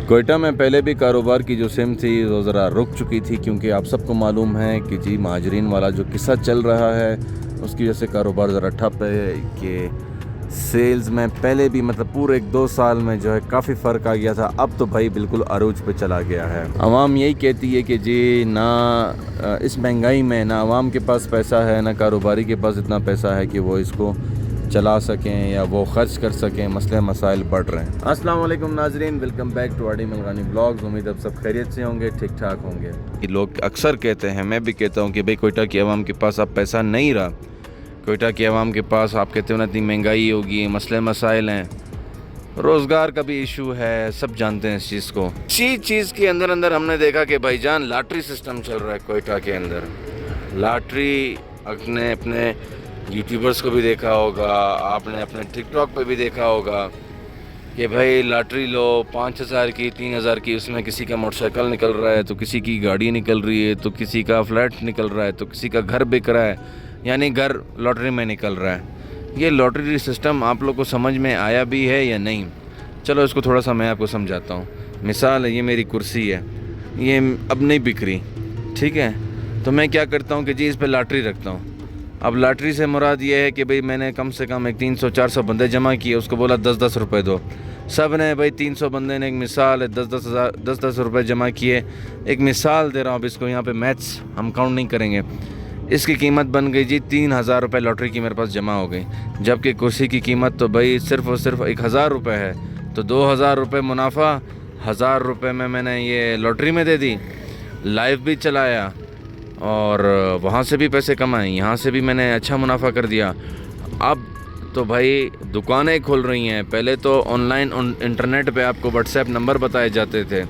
کوئٹہ میں پہلے بھی کاروبار کی جو سم تھی وہ ذرا رک چکی تھی، کیونکہ آپ سب کو معلوم ہے کہ جی مہاجرین والا جو قصہ چل رہا ہے اس کی وجہ سے کاروبار ذرا ٹھپ ہے کہ سیلز میں پہلے بھی پورے 1-2 سال میں جو ہے کافی فرق آ گیا تھا، اب تو بھائی بالکل عروج پہ چلا گیا ہے۔ عوام یہی کہتی ہے کہ جی نہ اس مہنگائی میں نہ عوام کے پاس پیسہ ہے، نہ کاروباری کے پاس اتنا پیسہ ہے کہ وہ اس کو چلا سکیں یا وہ خرچ کر سکیں، مسئلے مسائل بڑھ رہے ہیں۔ السلام علیکم ناظرین، welcome back to R D Malghani blogs. امید اب سب خیریت سے ہوں گے، ٹھیک ٹھاک ہوں گے۔ لوگ اکثر کہتے ہیں، میں بھی کہتا ہوں کہ بھئی کوئٹہ کی عوام کے پاس اب پیسہ نہیں رہا، کوئٹہ کی عوام کے پاس آپ کہتے ہو نا اتنی مہنگائی ہوگی، مسئلے مسائل ہیں، روزگار کا بھی ایشو ہے، سب جانتے ہیں اس چیز کو۔ اسی چیز کے اندر ہم نے دیکھا کہ بھائی جان لاٹری سسٹم چل رہا ہے کوئٹہ کے اندر۔ لاٹری اپنے یوٹیوبرز کو بھی دیکھا ہوگا، آپ نے اپنے ٹک ٹاک پہ بھی دیکھا ہوگا کہ بھائی لاٹری لو 5,000 کی 3,000 کی، اس میں کسی کا موٹر سائیکل نکل رہا ہے، تو کسی کی گاڑی نکل رہی ہے، تو کسی کا فلیٹ نکل رہا ہے، تو کسی کا گھر بک رہا ہے، یعنی گھر لاٹری میں نکل رہا ہے۔ یہ لاٹری سسٹم آپ لوگ کو سمجھ میں آیا بھی ہے یا نہیں؟ چلو اس کو تھوڑا سا میں آپ کو سمجھاتا ہوں۔ مثال ہے، یہ میری کرسی ہے، یہ اب نہیں بک رہی، ٹھیک ہے؟ تو میں کیا کرتا ہوں کہ جی اس پہ لاٹری رکھتا ہوں۔ اب لاٹری سے مراد یہ ہے کہ بھئی میں نے کم سے کم ایک 300-400 بندے جمع کیے، اس کو بولا 10-10 روپے دو، سب نے بھئی 300 بندے نے ایک مثال ہے 10-10 روپے جمع کیے۔ ایک مثال دے رہا ہوں، اب اس کو یہاں پہ میتھس ہم کاؤنٹ نہیں کریں گے۔ اس کی قیمت بن گئی جی 3,000 روپے، لاٹری کی میرے پاس جمع ہو گئی، جبکہ کرسی کی قیمت تو بھئی صرف اور صرف 1,000 روپے ہے، تو 2,000 روپے منافع، 1,000 روپے میں نے یہ لاٹری میں دے دی، لائیو بھی چلایا اور وہاں سے بھی پیسے کمائے، یہاں سے بھی میں نے اچھا منافع کر دیا۔ اب تو بھائی دکانیں کھل رہی ہیں، پہلے تو آن لائن انٹرنیٹ پہ آپ کو واٹس ایپ نمبر بتائے جاتے تھے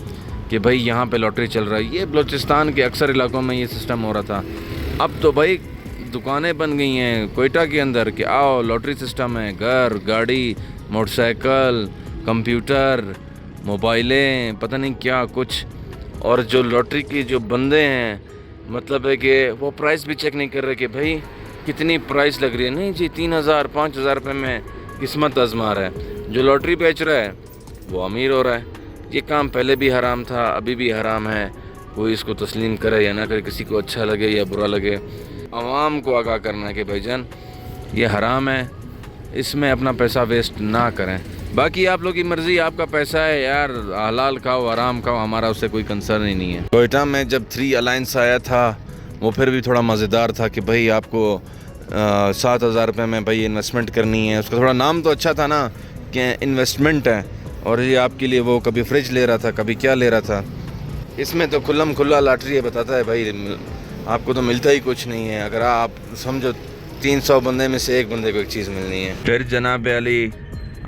کہ بھئی یہاں پہ لاٹری چل رہا ہے، یہ بلوچستان کے اکثر علاقوں میں یہ سسٹم ہو رہا تھا۔ اب تو بھائی دکانیں بن گئی ہیں کوئٹہ کے اندر کہ آؤ لاٹری سسٹم ہے، گھر، گاڑی، موٹر سائیکل، کمپیوٹر، موبائلیں، پتہ نہیں کیا کچھ۔ اور جو لاٹری کی جو بندے ہیں مطلب ہے کہ وہ پرائس بھی چیک نہیں کر رہے کہ بھائی کتنی پرائس لگ رہی ہے، نہیں جی 3,000-5,000 روپے میں قسمت آزما رہا ہے۔ جو لاٹری بیچ رہا ہے وہ امیر ہو رہا ہے۔ یہ کام پہلے بھی حرام تھا، ابھی بھی حرام ہے، کوئی اس کو تسلیم کرے یا نہ کرے، کسی کو اچھا لگے یا برا لگے، عوام کو آگاہ کرنا ہے کہ بھائی جان یہ حرام ہے، اس میں اپنا پیسہ ویسٹ نہ کریں۔ باقی آپ لوگ کی مرضی، آپ کا پیسہ ہے یار، حلال کھاؤ حرام کھاؤ، ہمارا اس سے کوئی کنسرن ہی نہیں ہے۔ کوئٹہ میں جب 3 الائنس آیا تھا وہ پھر بھی تھوڑا مزیدار تھا کہ بھائی آپ کو 7,000 روپے میں بھائی انویسٹمنٹ کرنی ہے، اس کا تھوڑا نام تو اچھا تھا نا کہ انویسٹمنٹ ہے، اور یہ آپ کے لیے وہ کبھی فریج لے رہا تھا، کبھی کیا لے رہا تھا۔ اس میں تو کھلم کھلا لاٹری ہے، بتاتا ہے بھائی آپ کو تو ملتا ہی کچھ نہیں ہے، اگر آپ سمجھو 300 بندے میں سے ایک بندے کو ایک چیز ملنی ہے۔ پھر جناب علی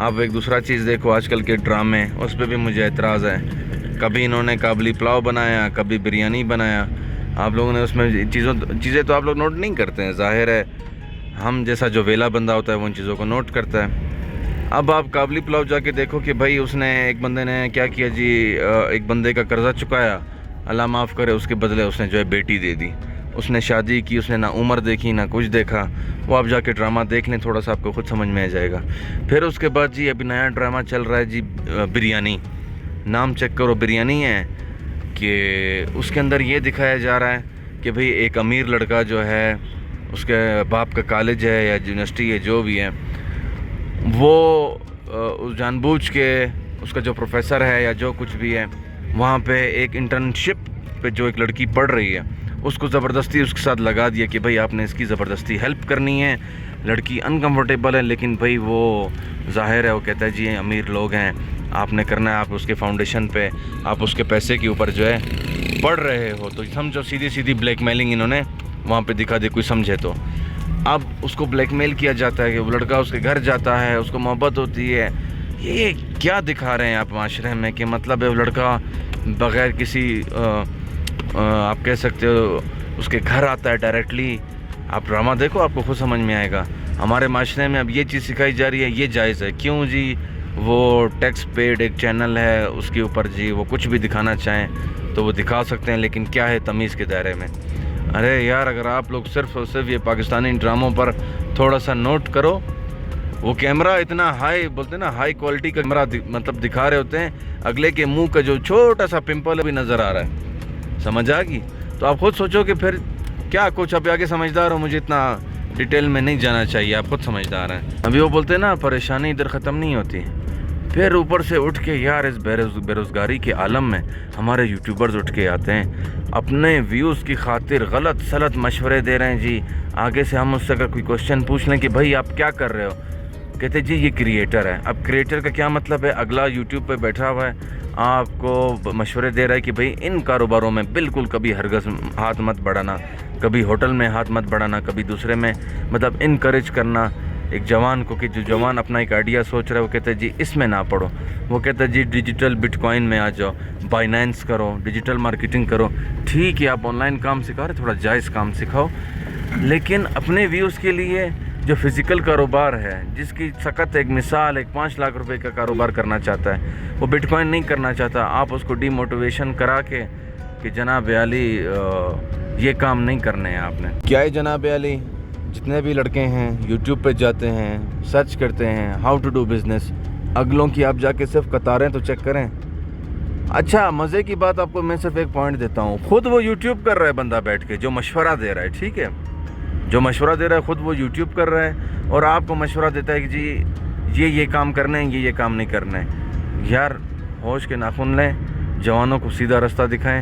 آپ ایک دوسرا چیز دیکھو، آج کل کے ڈرامے، اس پہ بھی مجھے اعتراض ہے۔ کبھی انہوں نے کابلی پلاؤ بنایا، کبھی بریانی بنایا، آپ لوگوں نے اس میں چیزیں تو آپ لوگ نوٹ نہیں کرتے ہیں، ظاہر ہے ہم جیسا جو ویلا بندہ ہوتا ہے وہ ان چیزوں کو نوٹ کرتا ہے۔ اب آپ کابلی پلاؤ جا کے دیکھو کہ بھائی اس نے ایک بندے نے کیا کیا جی، ایک بندے کا قرضہ چکایا، اللہ معاف کرے، اس کے بدلے اس نے جو ہے بیٹی دے دی، اس نے شادی کی، اس نے نہ عمر دیکھی نہ کچھ دیکھا۔ وہ آپ جا کے ڈرامہ دیکھ لیں تھوڑا سا، آپ کو خود سمجھ میں آ جائے گا۔ پھر اس کے بعد جی ابھی نیا ڈرامہ چل رہا ہے جی بریانی، نام چیک کرو بریانی ہے، کہ اس کے اندر یہ دکھایا جا رہا ہے کہ بھئی ایک امیر لڑکا جو ہے، اس کے باپ کا کالج ہے یا یونیورسٹی ہے جو بھی ہے، وہ جان بوجھ کے اس کا جو پروفیسر ہے یا جو کچھ بھی ہے وہاں پہ ایک انٹرنشپ پہ جو ایک لڑکی پڑھ رہی ہے اس کو زبردستی اس کے ساتھ لگا دیا کہ بھئی آپ نے اس کی زبردستی ہیلپ کرنی ہے۔ لڑکی انکمفرٹیبل ہے، لیکن بھئی وہ ظاہر ہے وہ کہتا ہے جی امیر لوگ ہیں، آپ نے کرنا ہے، آپ اس کے فاؤنڈیشن پہ، آپ اس کے پیسے کے اوپر جو ہے پڑھ رہے ہو، تو سمجھو سیدھی بلیک میلنگ انہوں نے وہاں پہ دکھا دی، کوئی سمجھے تو۔ اب اس کو بلیک میل کیا جاتا ہے کہ وہ لڑکا اس کے گھر جاتا ہے، اس کو محبت ہوتی ہے۔ یہ کیا دکھا رہے ہیں آپ معاشرے میں کہ مطلب ہے وہ لڑکا بغیر کسی آپ کہہ سکتے ہو اس کے گھر آتا ہے ڈائریکٹلی۔ آپ ڈرامہ دیکھو، آپ کو خود سمجھ میں آئے گا۔ ہمارے معاشرے میں اب یہ چیز سکھائی جا رہی ہے، یہ جائز ہے کیوں جی؟ وہ ٹیکس پیڈ ایک چینل ہے، اس کے اوپر جی وہ کچھ بھی دکھانا چاہیں تو وہ دکھا سکتے ہیں، لیکن کیا ہے تمیز کے دائرے میں۔ ارے یار اگر آپ لوگ صرف اور صرف یہ پاکستانی ڈراموں پر تھوڑا سا نوٹ کرو وہ کیمرہ اتنا ہائی بولتے ہیں نا، ہائی کوالٹی کا کیمرہ مطلب دکھا رہے ہوتے ہیں، اگلے کے منہ کا جو چھوٹا سا پمپل بھی نظر آ رہا ہے، سمجھ آ گئی؟ تو آپ خود سوچو کہ پھر کیا کچھ اب آگے سمجھدار ہو، مجھے اتنا ڈیٹیل میں نہیں جانا چاہیے، آپ خود سمجھدار ہیں۔ ابھی وہ بولتے ہیں نا پریشانی ادھر ختم نہیں ہوتی، پھر اوپر سے اٹھ کے یار اس بے روزگاری کے عالم میں ہمارے یوٹیوبرز اٹھ کے آتے ہیں، اپنے ویوز کی خاطر غلط سلط مشورے دے رہے ہیں جی۔ آگے سے ہم اس سے اگر کوئی کوشچن پوچھ لیں کہ بھائی آپ کیا کر رہے ہو، کہتے جی یہ کریٹر ہے۔ اب کریٹر کا کیا مطلب ہے؟ اگلا یوٹیوب پہ بیٹھا ہوا ہے، آپ کو مشورے دے رہا ہے کہ بھئی ان کاروباروں میں بالکل کبھی ہرگز ہاتھ مت بڑھانا، کبھی ہوٹل میں ہاتھ مت بڑھانا، کبھی دوسرے میں، مطلب انکریج کرنا ایک جوان کو، کہ جو جوان اپنا ایک آئیڈیا سوچ رہا ہے وہ کہتا ہے جی اس میں نہ پڑھو، وہ کہتا ہے جی ڈیجیٹل بٹ کوائن میں آ جاؤ، بائنینس کرو، ڈیجیٹل مارکیٹنگ کرو۔ ٹھیک ہے آپ آن لائن کام سکھا رہے، تھوڑا جائز کام سکھاؤ، لیکن اپنے ویوز کے لیے جو فزیکل کاروبار ہے، جس کی سخت ایک مثال ایک 5 لاکھ روپے کا کاروبار کرنا چاہتا ہے، وہ بٹ کوائن نہیں کرنا چاہتا، آپ اس کو ڈی موٹیویشن کرا کے کہ جناب علی یہ کام نہیں کرنے ہیں آپ نے۔ کیا ہے جناب علی؟ جتنے بھی لڑکے ہیں یوٹیوب پہ جاتے ہیں، سرچ کرتے ہیں ہاؤ ٹو ڈو بزنس، اگلوں کی آپ جا کے صرف قطاریں تو چیک کریں۔ اچھا مزے کی بات آپ کو میں صرف ایک پوائنٹ دیتا ہوں، خود وہ یوٹیوب کر رہا ہے بندہ بیٹھ کے، جو مشورہ دے رہا ہے، ٹھیک ہے، جو مشورہ دے رہا ہے خود وہ یوٹیوب کر رہا ہے، اور آپ کو مشورہ دیتا ہے کہ جی یہ کام کرنا ہے، یہ کام نہیں کرنا ہے۔ یار ہوش کے ناخن لیں، جوانوں کو سیدھا رستہ دکھائیں،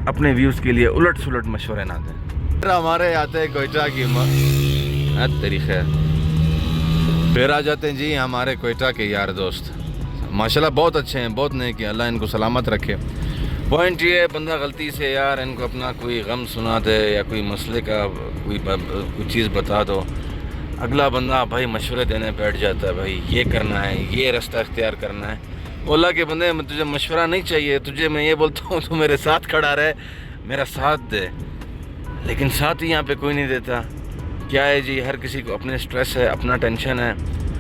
اپنے ویوز کے لیے الٹ سلٹ مشورے نہ دیں۔ ہمارے آتے ہیں کوئٹہ کی تیری خیر، پھر آ جاتے ہیں جی ہمارے کوئٹہ کے یار دوست، ماشاءاللہ بہت اچھے ہیں، بہت نیک ہیں، اللہ ان کو سلامت رکھے۔ پوائنٹ یہ ہے بندہ غلطی سے یار ان کو اپنا کوئی غم سنا دے یا کوئی مسئلے کا کوئی چیز بتا دو، اگلا بندہ بھائی مشورے دینے بیٹھ جاتا ہے، بھائی یہ کرنا ہے، یہ رستہ اختیار کرنا ہے۔ اللہ کے بندے تجھے مشورہ نہیں چاہیے، تجھے میں یہ بولتا ہوں تو میرے ساتھ کھڑا رہے، میرا ساتھ دے، لیکن ساتھ ہی یہاں پہ کوئی نہیں دیتا۔ کیا ہے جی، ہر کسی کو اپنے سٹریس ہے، اپنا ٹینشن ہے،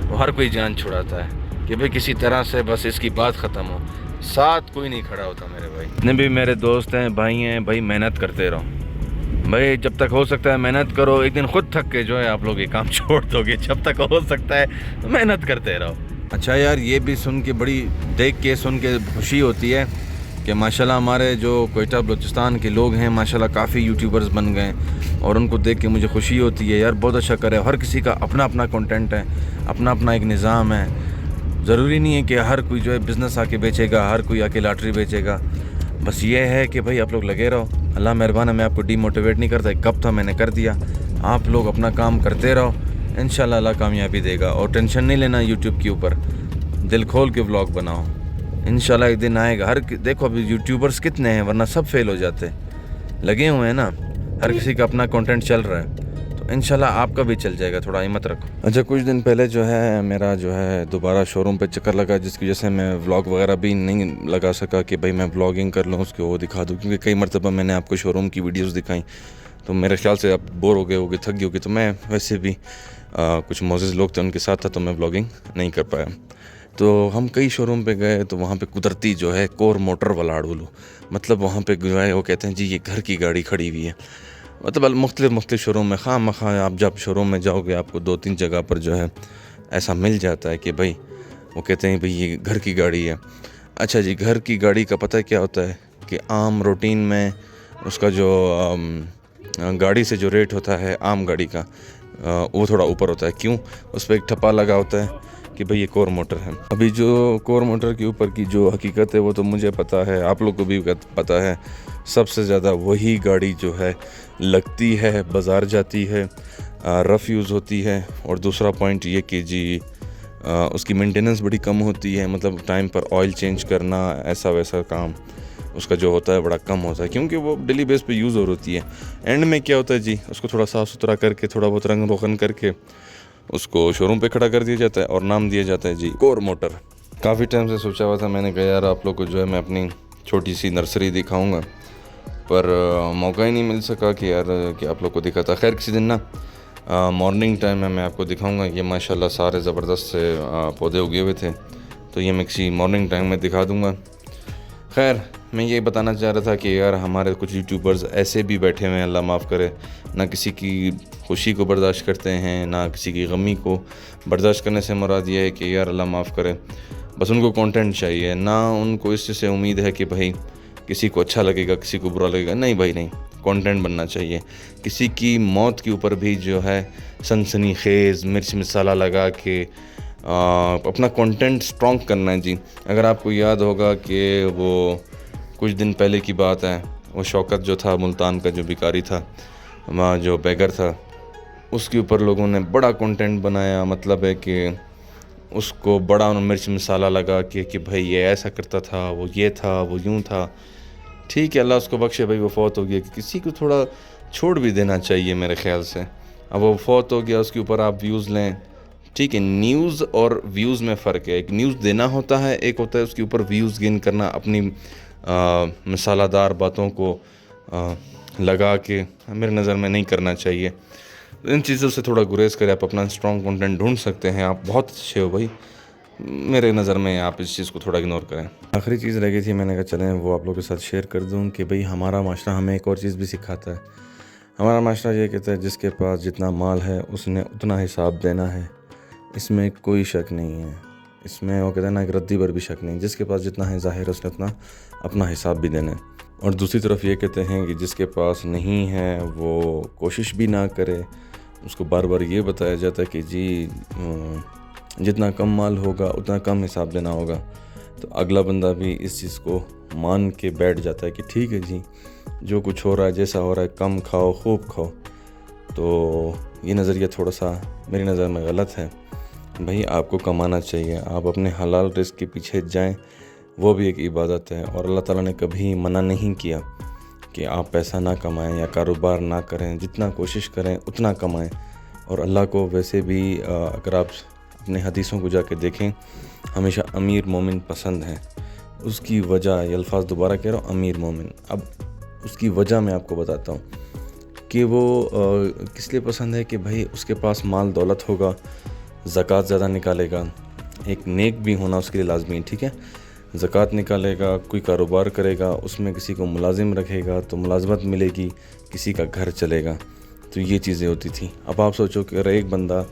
وہ ہر کوئی جان چھڑاتا ہے کہ بھئی کسی طرح سے بس اس کی بات ختم ہو، ساتھ کوئی نہیں کھڑا ہوتا میرے بھائی۔ جتنے بھی میرے دوست ہیں، بھائی ہیں، بھائی محنت کرتے رہو، بھائی جب تک ہو سکتا ہے محنت کرو، ایک دن خود تھک کے جو ہے آپ لوگ یہ کام چھوڑ دو گے، جب تک ہو سکتا ہے محنت کرتے رہو۔ اچھا یار یہ بھی سن کے بڑی دیکھ کے سن کے خوشی ہوتی ہے کہ ماشاءاللہ ہمارے جو کوئٹہ بلوچستان کے لوگ ہیں ماشاءاللہ کافی یوٹیوبرز بن گئے، اور ان کو دیکھ کے مجھے خوشی ہوتی ہے یار، بہت اچھا کرے۔ ہر کسی کا اپنا اپنا کنٹینٹ ہے، اپنا اپنا ایک نظام ہے، ضروری نہیں ہے کہ ہر کوئی جو ہے بزنس آ کے بیچے گا، ہر کوئی آ کے لاٹری بیچے گا۔ بس یہ ہے کہ بھائی آپ لوگ لگے رہو، اللہ مہربان ہے، میں آپ کو ڈی موٹیویٹ نہیں کرتا، ایک کب تھا میں نے کر دیا، آپ لوگ اپنا کام کرتے رہو، انشاءاللہ اللہ کامیابی دے گا، اور ٹینشن نہیں لینا یوٹیوب کے اوپر، دل کھول کے ولاگ بناؤ، انشاءاللہ ایک دن آئے گا۔ دیکھو ابھی یوٹیوبرز کتنے ہیں، ورنہ سب فیل ہو جاتے، لگے ہوئے ہیں نا، ہر کسی کا اپنا کنٹینٹ چل رہا ہے، تو انشاءاللہ آپ کا بھی چل جائے گا، تھوڑا ہمت رکھو۔ اچھا کچھ دن پہلے جو ہے میرا جو ہے دوبارہ شو روم پہ چکر لگا، جس کی وجہ سے میں ولاگ وغیرہ بھی نہیں لگا سکا کہ بھائی میں ولاگنگ کر لوں، اس کو وہ دکھا دوں، کیونکہ کئی مرتبہ میں نے آپ کو شو روم کی ویڈیوز دکھائیں تو میرے خیال سے آپ بور ہو گئے ہوگے، تھک گئے ہوگے، تو میں ویسے بھی کچھ معزز لوگ تھے ان کے ساتھ تھا تو میں ولاگنگ نہیں کر پایا۔ تو ہم کئی شو روم پہ گئے تو وہاں پہ قدرتی جو ہے کور موٹر والا اڑولو، مطلب وہاں پہ جو ہے وہ کہتے ہیں جی یہ گھر کی گاڑی کھڑی ہوئی ہے، مطلب مختلف شو روم میں خواہ مخواہ آپ جب شو روم میں جاؤ گے آپ کو 2-3 جگہ پر جو ہے ایسا مل جاتا ہے کہ بھائی وہ کہتے ہیں بھئی یہ گھر کی گاڑی ہے۔ اچھا جی، گھر کی گاڑی کا پتہ کیا ہوتا ہے کہ عام روٹین میں اس کا جو گاڑی سے جو ریٹ ہوتا ہے عام گاڑی کا وہ تھوڑا اوپر ہوتا ہے، کیوں؟ اس پہ ایک ٹھپا لگا ہوتا ہے کہ بھئی یہ کور موٹر ہے۔ ابھی جو کور موٹر کے اوپر کی جو حقیقت ہے وہ تو مجھے پتہ ہے، آپ لوگ کو بھی پتہ ہے، سب سے زیادہ وہی گاڑی جو ہے لگتی ہے، بازار جاتی ہے، رف یوز ہوتی ہے، اور دوسرا پوائنٹ یہ کہ جی اس کی مینٹیننس بڑی کم ہوتی ہے، مطلب ٹائم پر آئل چینج کرنا ایسا ویسا کام اس کا جو ہوتا ہے بڑا کم ہوتا ہے، کیونکہ وہ ڈیلی بیس پہ یوز ہوتی ہے۔ اینڈ میں کیا ہوتا ہے جی، اس کو تھوڑا صاف ستھرا کر کے تھوڑا بہت رنگ روغن کر کے اس کو شو روم پہ کھڑا کر دیا جاتا ہے اور نام دیا جاتا ہے جی کور موٹر۔ کافی ٹائم سے سوچا ہوا تھا میں نے کہا یار آپ لوگ کو جو ہے میں اپنی چھوٹی سی نرسری دکھاؤں گا، پر موقع ہی نہیں مل سکا کہ یار کہ آپ لوگ کو دکھاتا۔ خیر کسی دن نا مارننگ ٹائم میں آپ کو دکھاؤں گا، یہ ماشاءاللہ سارے زبردست سے پودے اگے ہوئے تھے، تو یہ میں کسی مارننگ ٹائم میں دکھا دوں گا۔ خیر میں یہ بتانا چاہ رہا تھا کہ یار ہمارے کچھ یوٹیوبرز ایسے بھی بیٹھے ہوئے ہیں، اللہ معاف کرے، نہ کسی کی خوشی کو برداشت کرتے ہیں، نہ کسی کی غمی کو برداشت کرنے سے مراد یہ ہے کہ یار اللہ معاف کرے بس ان کو کانٹینٹ چاہیے، نہ ان کو اس سے امید ہے کہ بھائی کسی کو اچھا لگے گا، کسی کو برا لگے گا. نہیں بھائی نہیں، کانٹینٹ بننا چاہیے. کسی کی موت کے اوپر بھی جو ہے سنسنی خیز مرچ مسالہ لگا کے اپنا کانٹینٹ سٹرونگ کرنا ہے. جی اگر آپ کو یاد ہوگا کہ وہ کچھ دن پہلے کی بات ہے، وہ شوکت جو تھا ملتان کا جو بیکاری تھا، وہاں جو بیگر تھا، اس کے اوپر لوگوں نے بڑا کنٹینٹ بنایا. مطلب ہے کہ اس کو بڑا مرچ مسالہ لگا کہ بھائی یہ ایسا کرتا تھا، وہ یہ تھا، وہ یوں تھا. ٹھیک ہے، اللہ اس کو بخشے، بھائی وہ فوت ہو گیا. کسی کو تھوڑا چھوڑ بھی دینا چاہیے میرے خیال سے. اب وہ فوت ہو گیا، اس کے اوپر آپ ویوز لیں. ٹھیک ہے، نیوز اور ویوز میں فرق ہے. ایک نیوز دینا ہوتا ہے، ایک ہوتا ہے اس کے اوپر ویوز گین کرنا، اپنی مسالہ دار باتوں کو لگا کے. میرے نظر میں نہیں کرنا چاہیے. ان چیزوں سے تھوڑا گریز کریں. آپ اپنا اسٹرانگ کنٹینٹ ڈھونڈ سکتے ہیں، آپ بہت اچھے ہو بھائی. میرے نظر میں آپ اس چیز کو تھوڑا اگنور کریں. آخری چیز رہ گئی تھی، میں نے کہا چلیں وہ آپ لوگوں کے ساتھ شیئر کر دوں کہ بھئی ہمارا معاشرہ ہمیں ایک اور چیز بھی سکھاتا ہے. ہمارا معاشرہ یہ کہتا ہے جس کے پاس جتنا مال ہے اس نے اتنا حساب دینا ہے. اس میں کوئی شک نہیں ہے. اس میں وہ کہتے ہیں نا ایک ردی پر بھی شک نہیں. جس کے پاس جتنا ہے ظاہر اس نے اتنا اپنا حساب بھی دینا ہے. اور دوسری طرف یہ کہتے ہیں کہ جس کے پاس نہیں ہے وہ کوشش بھی نہ کرے. اس کو بار بار یہ بتایا جاتا ہے کہ جی جتنا کم مال ہوگا اتنا کم حساب دینا ہوگا. تو اگلا بندہ بھی اس چیز کو مان کے بیٹھ جاتا ہے کہ ٹھیک ہے جی، جو کچھ ہو رہا ہے، جیسا ہو رہا ہے، کم کھاؤ خوب کھاؤ. تو یہ نظریہ تھوڑا سا میری نظر میں غلط ہے. بھائی آپ کو کمانا چاہیے، آپ اپنے حلال رزق کے پیچھے جائیں، وہ بھی ایک عبادت ہے. اور اللہ تعالیٰ نے کبھی منع نہیں کیا کہ آپ پیسہ نہ کمائیں یا کاروبار نہ کریں. جتنا کوشش کریں اتنا کمائیں. اور اللہ کو ویسے بھی اگر آپ اپنے حدیثوں کو جا کے دیکھیں، ہمیشہ امیر مومن پسند ہے. اس کی وجہ، یہ الفاظ دوبارہ کہہ رہا ہوں، امیر مومن. اب اس کی وجہ میں آپ کو بتاتا ہوں کہ وہ کس لیے پسند ہے. کہ بھائی اس کے پاس مال دولت ہوگا، زکوٰۃ زیادہ نکالے گا. ایک نیک بھی ہونا اس کے لیے لازمی ہے. ٹھیک ہے، زکوٰۃ نکالے گا، کوئی کاروبار کرے گا، اس میں کسی کو ملازم رکھے گا تو ملازمت ملے گی، کسی کا گھر چلے گا. تو یہ چیزیں ہوتی تھیں. اب آپ سوچو کہ اگر ایک بندہ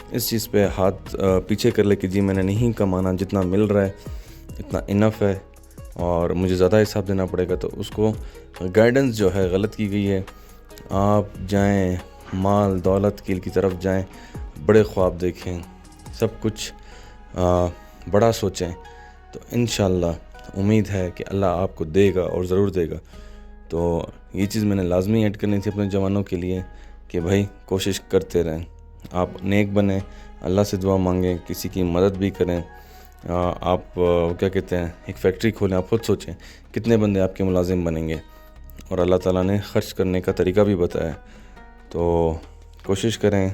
اس چیز پہ ہاتھ پیچھے کر لے کہ جی میں نے نہیں کمانا، جتنا مل رہا ہے اتنا انف ہے اور مجھے زیادہ حساب دینا پڑے گا، تو اس کو گائیڈنس جو ہے غلط کی گئی ہے. آپ جائیں مال دولت کی طرف جائیں، بڑے خواب دیکھیں، سب کچھ بڑا سوچیں، تو انشاءاللہ امید ہے کہ اللہ آپ کو دے گا اور ضرور دے گا. تو یہ چیز میں نے لازمی ایڈ کرنی تھی اپنے جوانوں کے لیے کہ بھائی کوشش کرتے رہیں، آپ نیک بنیں، اللہ سے دعا مانگیں، کسی کی مدد بھی کریں. آپ کیا کہتے ہیں، ایک فیکٹری کھولیں. آپ خود سوچیں کتنے بندے آپ کے ملازم بنیں گے. اور اللہ تعالیٰ نے خرچ کرنے کا طریقہ بھی بتایا. تو کوشش کریں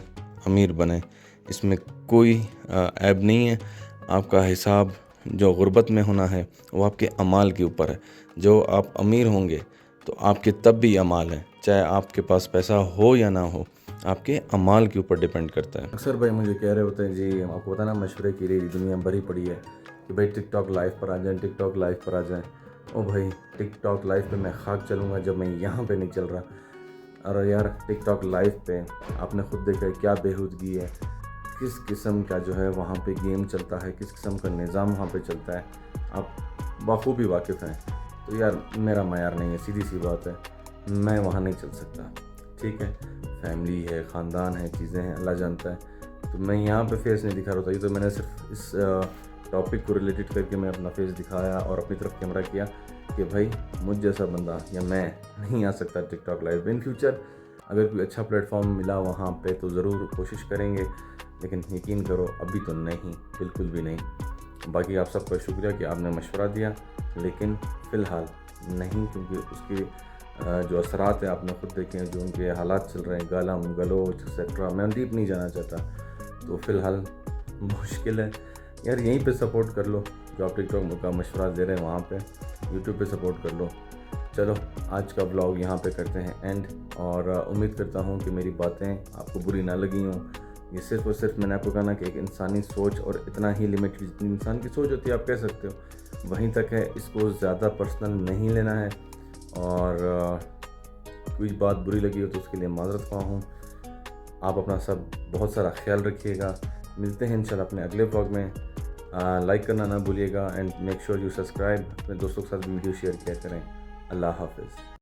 امیر بنیں، اس میں کوئی عیب نہیں ہے. آپ کا حساب جو غربت میں ہونا ہے وہ آپ کے اعمال کے اوپر ہے. جو آپ امیر ہوں گے تو آپ کے تب بھی اعمال ہیں، چاہے آپ کے پاس پیسہ ہو یا نہ ہو، آپ کے اعمال کے اوپر ڈیپینڈ کرتا ہے. اکثر بھائی مجھے کہہ رہے ہوتے ہیں جی آپ کو پتہ نا مشورے کی رہی دنیا بھری پڑی ہے کہ بھائی ٹک ٹاک لائف پر آ جائیں، ٹک ٹاک لائف پر آ جائیں. او بھائی ٹک ٹاک لائف پہ میں خاک چلوں گا جب میں یہاں پہ نہیں چل رہا. اور یار ٹک ٹاک لائف پہ آپ نے خود دیکھا ہے کیا بےہودگی ہے، کس قسم کا جو ہے وہاں پہ گیم چلتا ہے، کس قسم کا نظام وہاں پہ چلتا ہے، آپ بخوبی واقف ہیں. تو یار میرا معیار نہیں ہے، سیدھی سی بات ہے، میں وہاں نہیں چل سکتا. ٹھیک ہے، فیملی ہے، خاندان ہے، چیزیں ہیں، اللہ جانتا ہے. تو میں یہاں پہ فیس نہیں دکھا رہا تھا. یہ تو میں نے صرف اس ٹاپک کو ریلیٹڈ کر کے میں اپنا فیس دکھایا اور اپنی طرف کیمرہ کیا کہ بھائی مجھ جیسا بندہ یا میں نہیں آ سکتا ٹک ٹاک لائف. ان فیوچر اگر کوئی اچھا پلیٹ فارم ملا وہاں پہ تو ضرور کوشش کریں گے، لیکن یقین کرو ابھی تو نہیں، بالکل بھی نہیں. باقی آپ سب کا شکریہ کہ آپ نے مشورہ دیا، لیکن فی الحال نہیں، کیونکہ اس کی جو اثرات ہیں آپ نے خود دیکھے ہیں، جو ان کے حالات چل رہے ہیں، گالم گلوچ ایکسیٹرا، میں ڈیپ نہیں جانا چاہتا. تو فی الحال مشکل ہے یار. یہیں پہ سپورٹ کر لو، جو آپ ٹک ٹاک کا مشورہ دے رہے ہیں وہاں پہ یوٹیوب پہ سپورٹ کر لو. چلو آج کا بلاگ یہاں پہ کرتے ہیں اینڈ، اور امید کرتا ہوں کہ میری باتیں آپ کو بری نہ لگی ہوں. یہ صرف اور صرف میں نے آپ کو کہا نا کہ ایک انسانی سوچ، اور اتنا ہی لمٹ جتنی انسان کی سوچ ہوتی ہے آپ کہہ سکتے ہو، وہیں تک ہے، اس کو زیادہ پرسنل نہیں لینا ہے، اور کوئی بات بری لگی ہو تو اس کے لیے معذرت خواہ ہوں۔ آپ اپنا سب بہت سارا خیال رکھیے گا، ملتے ہیں انشاءاللہ اپنے اگلے ولاگ میں۔ لائک کرنا نہ بھولیے گا، and make sure you subscribe, اپنے دوستوں کے ساتھ ویڈیو شیئر کیا کریں۔ اللہ حافظ۔